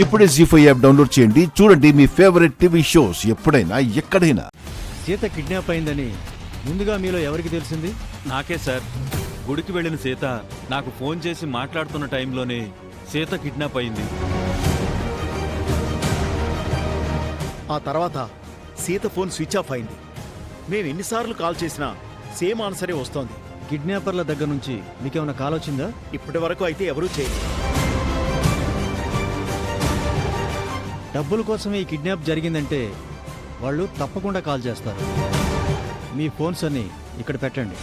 ఇప్పుడే జీ5 app download చేయండి. చూడండి మీ ఫేవరెట్ టీవీ షోస్ ఎప్పుడైనా ఎక్కడైనా. సీత కిడ్నాప్ అయిందని ముందుగా మీలో ఎవరికి తెలిసింది? నాకే సార్. గుడికి వెళ్ళిన సీత నాకు ఫోన్ చేసి మాట్లాడుతున్న టైంలోనే సీత కిడ్నాప్ అయింది. ఆ తర్వాత సీత ఫోన్ స్విచ్ ఆఫ్ అయింది. మేము ఎన్నిసార్లు కాల్ చేసినా సేమ్ ఆన్సరే వస్తోంది. కిడ్నాపర్ల దగ్గర నుంచి మీకేమైనా కాల్ వచ్చిందా? ఇప్పటి వరకు అయితే ఎవరూ చేయలేదు. డబ్బుల కోసమే ఈ కిడ్నాప్ జరిగిందంటే వాళ్ళు తప్పకుండా కాల్ చేస్తారు. మీ ఫోన్స్ అన్ని ఇక్కడ పెట్టండి.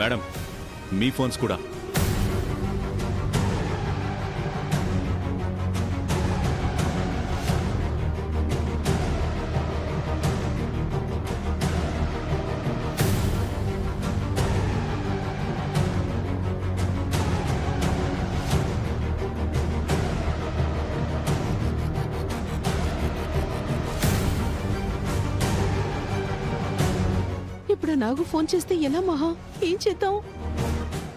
మేడం, మీ ఫోన్స్ కూడా. ఇప్పుడు నాకు ఫోన్ చేస్తే ఎలా మహా? ఏం చేద్దాం?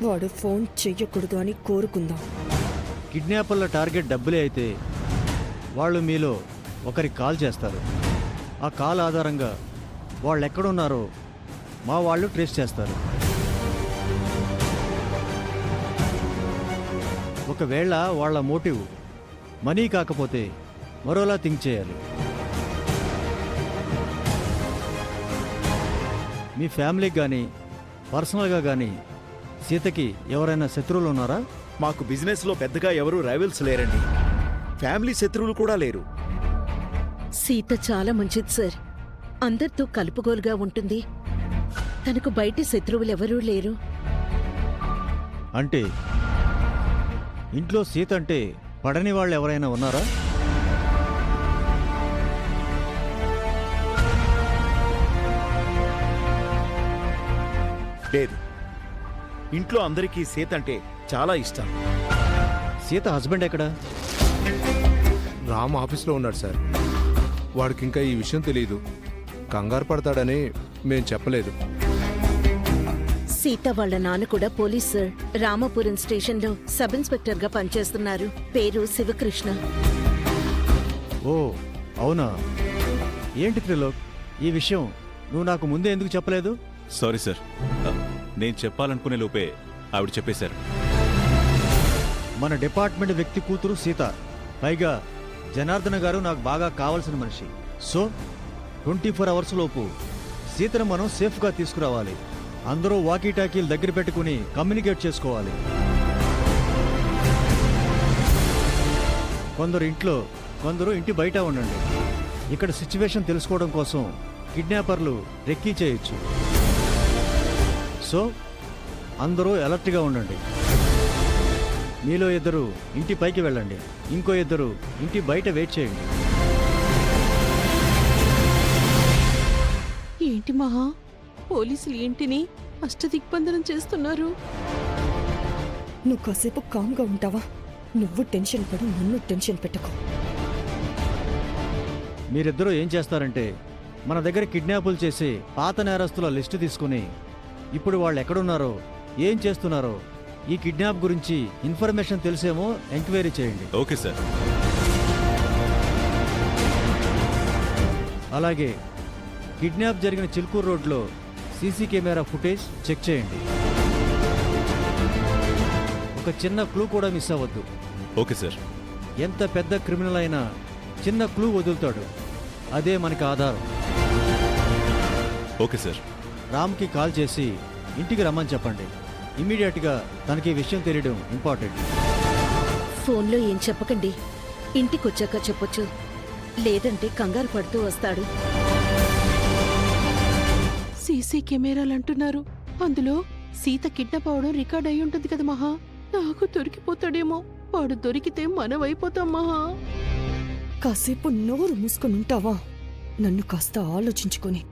వాడు ఫోన్ చెయ్యకూడదు అని కోరుకుందాం. కిడ్నాపర్ల టార్గెట్ డబ్బులే అయితే వాళ్ళు మీలో ఒకరికి కాల్ చేస్తారు. ఆ కాల్ ఆధారంగా వాళ్ళు ఎక్కడున్నారో మా వాళ్ళు ట్రేస్ చేస్తారు. ఒకవేళ వాళ్ళ మోటివ్ మనీ కాకపోతే మరోలా థింక్ చేయాలి. మీ ఫ్యామిలీకి కానీ పర్సనల్గా కానీ సీతకి ఎవరైనా శత్రువులు ఉన్నారా? మాకు బిజినెస్లో పెద్దగా ఎవరూ రైవల్స్ లేరండి. ఫ్యామిలీ శత్రువులు కూడా లేరు. సీత చాలా మంచిది సార్. అందరితో కలుపుగోలుగా ఉంటుంది. తనకు బయట శత్రువులెవరూ లేరు. అంటే ఇంట్లో సీత అంటే పడని వాళ్ళు ఎవరైనా ఉన్నారా? లేదు. ఇంట్లో అందరికీ సీత అంటే చాలా ఇష్టం. సీత హస్బెండ్ ఎక్కడా? రామ్ ఆఫీస్లో ఉన్నాడు సార్. వాడికి ఇంకా ఈ విషయం తెలియదు. కంగారు పడతాడని మేం చెప్పలేదు. సీత వాళ్ళ నాన్న కూడా పోలీస్ సార్. రామాపురం స్టేషన్లో సబ్ ఇన్స్పెక్టర్ గా పనిచేస్తున్నారు. పేరు శివకృష్ణ. ఓ అవునా? ఏంటి త్రిలోక్, ఈ విషయం నువ్వు నాకు ముందే ఎందుకు చెప్పలేదు? సారీ సార్, నేను చెప్పాలనుకునే లోపే ఆవిడ చెప్పేశారు. మన డిపార్ట్మెంట్ వ్యక్తి కూతురు సీత, పైగా జనార్దన గారు నాకు బాగా కావాల్సిన మనిషి. సో 24 అవర్స్ లోపు సీతను మనం సేఫ్గా తీసుకురావాలి. అందరూ వాకీటాకీలు దగ్గర పెట్టుకుని కమ్యూనికేట్ చేసుకోవాలి. కొందరు ఇంట్లో, కొందరు ఇంటి బయట ఉండండి. ఇక్కడ సిచ్యువేషన్ తెలుసుకోవడం కోసం కిడ్నాపర్లు రెక్కీ చేయొచ్చు. సో అందరూ అలర్ట్గా ఉండండి. మీలో ఇద్దరు ఇంటి పైకి వెళ్ళండి, ఇంకో ఇద్దరు ఇంటి బయట వెయిట్ చేయండి. ఏంటి మహా, పోలీసులు ఇంటిని అష్టదిగ్బంధనం చేస్తున్నారు. నువ్వు కాసేపు కామ్గా ఉంటావా? నువ్వు టెన్షన్ పడి నన్ను టెన్షన్ పెట్టుకో. మీరిద్దరూ ఏం చేస్తారంటే మన దగ్గర కిడ్నాపులు చేసి పాత నేరస్తుల లిస్టు తీసుకుని ఇప్పుడు వాళ్ళు ఎక్కడున్నారో, ఏం చేస్తున్నారో, ఈ కిడ్నాప్ గురించి ఇన్ఫర్మేషన్ తెలిసేమో ఎంక్వైరీ చేయండి. Okay sir. అలాగే కిడ్నాప్ జరిగిన చిల్కూరు రోడ్లో సీసీ కెమెరా ఫుటేజ్ చెక్ చేయండి. ఒక చిన్న క్లూ కూడా మిస్ అవ్వద్దు. Okay sir. ఎంత పెద్ద క్రిమినల్ అయినా చిన్న క్లూ వదులుతాడు, అదే మనకి ఆధారం. Okay sir. రామ్కి కాల్ చేసి ఇంటికి రమ్మని చెప్పండి. ఇమీడియట్గా తనకి విషయం తెలియడం ఇంపార్టెంట్. ఫోన్లో ఏం చెప్పకండి, ఇంటికొచ్చాక చెప్పొచ్చు. లేదంటే కంగారు పడుతూ వస్తాడు. సీసీ కెమెరాలు అంటున్నారు. అందులో సీత కిడ్నాప్ అవడం రికార్డ్ అయి ఉంటుంది కదా మహా. నాకు దొరికిపోతాడేమో. వాడు దొరికితే మనమైపోతాం మహా. కాసేపు నోరు మూసుకొని ఉంటావా? నన్ను కాస్త ఆలోచించుకొని.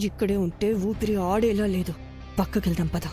ఇక్కడే ఉంటే ఊపిరి ఆడేలా లేదు. పక్కకెళ్దాం పద.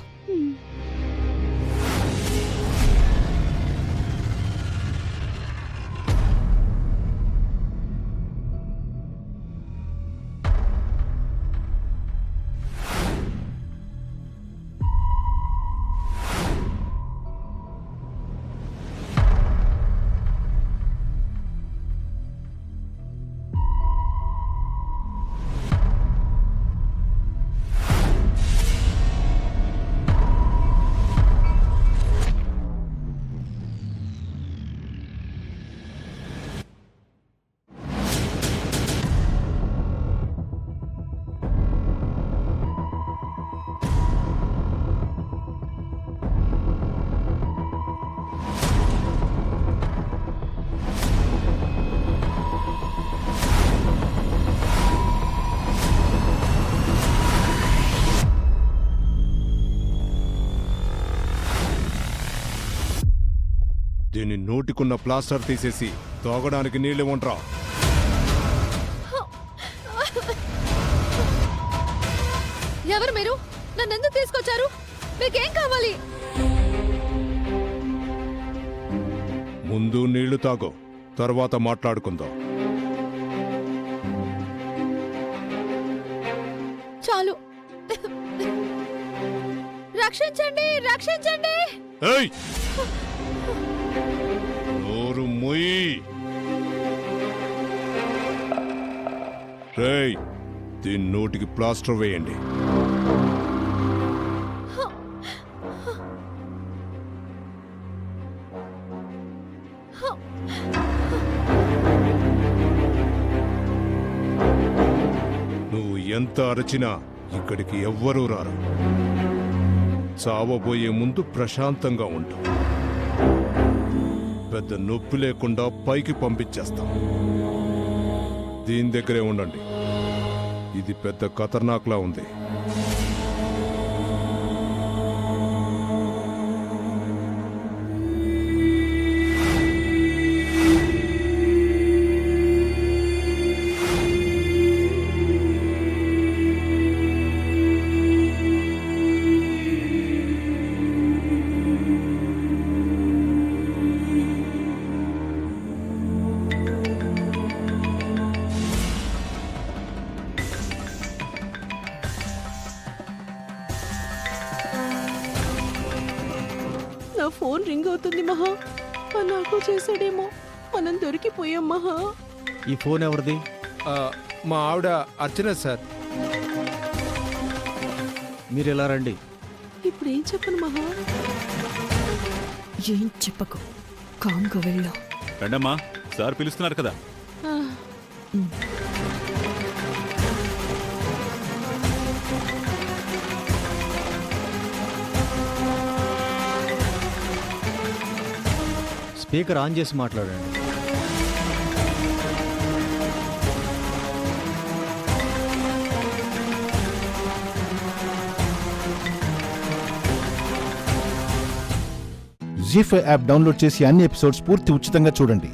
దీని నోటికున్న ప్లాస్టర్ తీసేసి తాగడానికి నీళ్ళు ఇవ్వండ్రా. ఎవరు మీరు? నన్ను ఎందుకు తీసుకొచ్చారు? మీకేం కావాలి? ముందు నీళ్లు తాగు, తర్వాత మాట్లాడుకుందాం. చాలు. రక్షించండి, రక్షించండి. ఏయ్! నోరు మొయ్యి. రేయ్, దీని నోటికి ప్లాస్టర్ వేయండి. నువ్వు ఎంత అరచినా ఇక్కడికి ఎవ్వరూ రారు. చావబోయే ముందు ప్రశాంతంగా ఉండు. పెద్ద నొప్పి లేకుండా పైకి పంపించేస్తాం. దీని దగ్గరే ఉండండి. ఇది పెద్ద ఖతర్నాక్లా ఉంది. నా ఫోన్ రింగ్ అవుతుంది మహా. నాకు చేశాడేమో. మనం దొరికిపోయాం మహా. ఈ ఫోన్ ఎవరిది? మా ఆవిడ అర్చన సార్. మీరు ఇలా రండి. ఇప్పుడు ఏం చెప్పను మహా? ఏం చెప్పకు, కామ్గా వెళ్ళా. రండమ్మా, సార్ పిలుస్తున్నారు కదా. ఆ, స్పీకర్ ఆన్ చేసి మాట్లాడండి. జీ5 యాప్ డౌన్లోడ్ చేసి అన్ని ఎపిసోడ్స్ పూర్తి ఉచితంగా చూడండి.